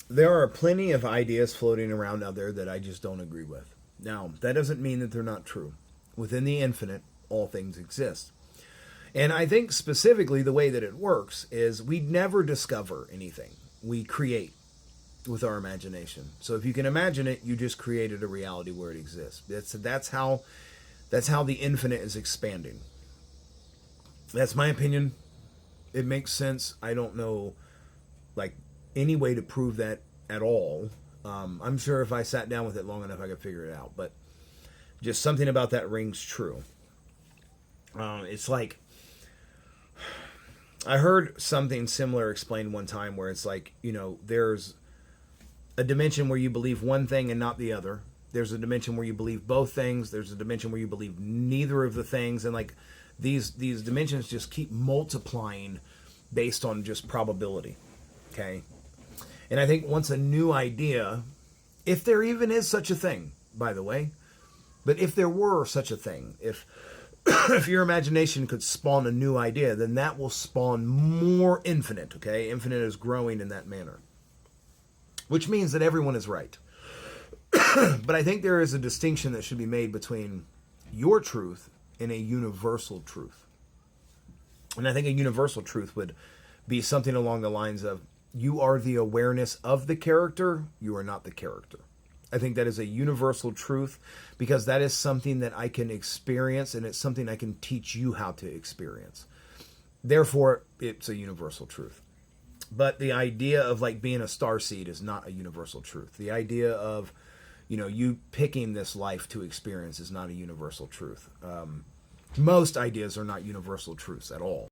there are plenty of ideas floating around out there that I just don't agree with. Now, that doesn't mean that they're not true. Within the infinite, all things exist. And I think specifically the way that it works is we never discover anything. We create with our imagination. So if you can imagine it, you just created a reality where it exists. That's how the infinite is expanding. That's my opinion. It makes sense. I don't know like any way to prove that at all. I'm sure if I sat down with it long enough, I could figure it out. But just something about that rings true. It's like I heard something similar explained one time where it's like, there's a dimension where you believe one thing and not the other. There's a dimension where you believe both things. There's a dimension where you believe neither of the things. And like these dimensions just keep multiplying based on just probability. Okay. And I think once a new idea, if there even is such a thing, by the way, but if there were such a thing, if if your imagination could spawn a new idea, then that will spawn more infinite, okay? Infinite is growing in that manner, which means that everyone is right. But I think there is a distinction that should be made between your truth and a universal truth. And I think a universal truth would be something along the lines of, you are the awareness of the character, you are not the character. I think that is a universal truth because that is something that I can experience and it's something I can teach you how to experience. Therefore, it's a universal truth. But the idea of like being a starseed is not a universal truth. The idea of, you picking this life to experience is not a universal truth. Most ideas are not universal truths at all.